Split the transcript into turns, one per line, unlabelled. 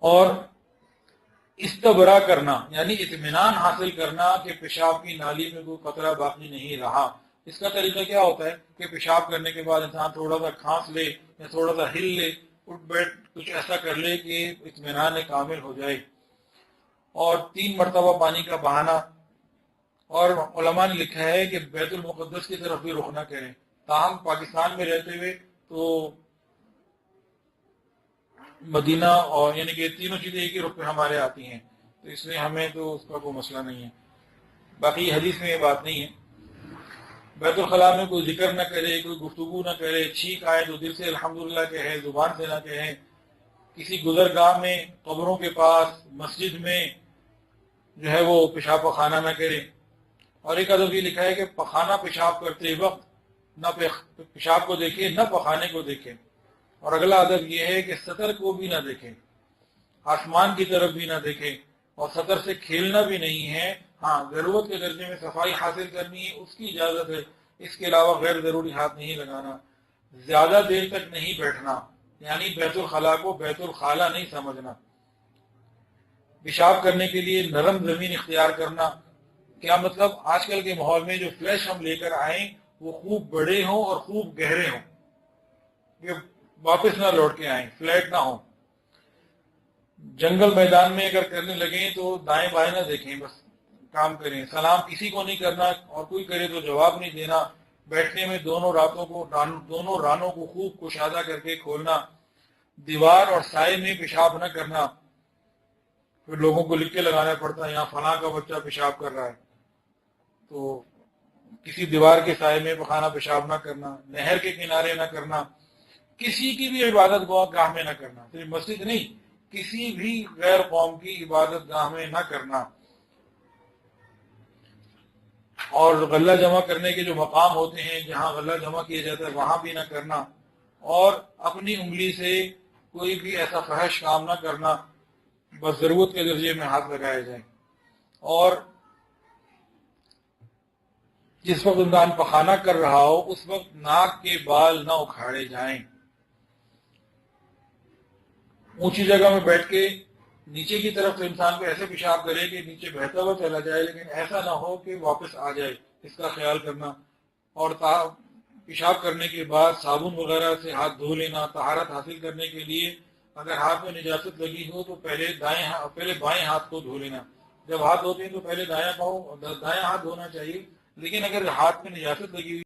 اور استبرا کرنا یعنی اطمینان حاصل کرنا کہ پیشاب کی نالی میں کوئی قطرہ باقی نہیں رہا۔ اس کا طریقہ کیا ہوتا ہے کہ پیشاب کرنے کے بعد انسان تھوڑا سا کھانس لے یا تھوڑا سا ہل لے، اٹھ بیٹھ کچھ ایسا کر لے کہ اطمینان کامل ہو جائے، اور 3 مرتبہ پانی کا بہانا۔ اور علماء نے لکھا ہے کہ بیت المقدس کی طرف بھی رخ نہ کریں، تاہم پاکستان میں رہتے ہوئے تو مدینہ اور یعنی کہ تینوں چیزیں ایک ہی رخ پہ ہمارے آتی ہیں، تو اس لیے ہمیں تو اس کا کوئی مسئلہ نہیں ہے۔ باقی حدیث میں یہ بات نہیں ہے۔ بیت الخلاء میں کوئی ذکر نہ کرے، کوئی گفتگو نہ کرے، چھینک آئے تو دل سے الحمدللہ کہے، زبان سے نہ کہے، کسی گزرگاہ میں، قبروں کے پاس، مسجد میں جو ہے وہ پیشاب پخانہ نہ کرے۔ اور ایک ادب یہ لکھا ہے کہ پخانہ پیشاب کرتے وقت نہ پیشاب کو دیکھے نہ پخانے کو دیکھے۔ اور اگلا ادب یہ ہے کہ سطر کو بھی نہ دیکھیں، آسمان کی طرف بھی نہ دیکھیں، اور سطر سے کھیلنا بھی نہیں ہے۔ ہاں ضرورت کے درجے میں صفائی حاصل کرنی ہے، اس کی اجازت ہے، اس کے علاوہ غیر ضروری ہاتھ نہیں لگانا۔ زیادہ دیر تک نہیں بیٹھنا، یعنی بیت الخلاء کو بیت الخالہ نہیں سمجھنا۔ پیشاب کرنے کے لیے نرم زمین اختیار کرنا، کیا مطلب؟ آج کل کے ماحول میں جو فلیش ہم لے کر آئیں وہ خوب بڑے ہوں اور خوب گہرے ہوں، کہ واپس نہ لوٹ کے آئیں، فلیٹ نہ ہوں۔ جنگل میدان میں اگر کرنے لگیں تو دائیں بائیں نہ دیکھیں، بس کام کریں۔ سلام کسی کو نہیں کرنا، اور کوئی کرے تو جواب نہیں دینا۔ بیٹھنے میں دونوں رانوں کو خوب کشادہ کر کے کھولنا۔ دیوار اور سائے میں پیشاب نہ کرنا، پھر لوگوں کو لکھ کے لگانا پڑتا ہے یہاں فلاں کا بچہ پیشاب کر رہا ہے، تو کسی دیوار کے سائے میں پخانہ پیشاب نہ کرنا، نہر کے کنارے نہ کرنا، کسی کی بھی عبادت گاہ میں نہ کرنا، صرف مسجد نہیں، کسی بھی غیر قوم کی عبادت گاہ میں نہ کرنا۔ اور غلہ جمع کرنے کے جو مقام ہوتے ہیں جہاں غلہ جمع کیا جاتا ہے وہاں بھی نہ کرنا، اور اپنی انگلی سے کوئی بھی ایسا فحش کام نہ کرنا، بس ضرورت کے درجے میں ہاتھ لگائے جائیں۔ اور جس وقت انسان پخانہ کر رہا ہو اس وقت ناک کے بال نہ اکھاڑے جائیں۔ اونچی جگہ میں بیٹھ کے نیچے کی طرف سے انسان کو ایسے پیشاب کرے کہ نیچے بہتا ہوا چلا جائے، لیکن ایسا نہ ہو کہ واپس آ جائے، اس کا خیال کرنا۔ اور پیشاب کرنے کے بعد صابن وغیرہ سے ہاتھ دھو لینا۔ طہارت حاصل کرنے کے لیے اگر ہاتھ میں نجاست لگی ہو تو پہلے بائیں ہاتھ کو دھو لینا۔ جب ہاتھ دھوتے ہیں تو پہلے دایاں ہاتھ دھونا چاہیے، لیکن اگر ہاتھ میں نجاست لگی ہوئی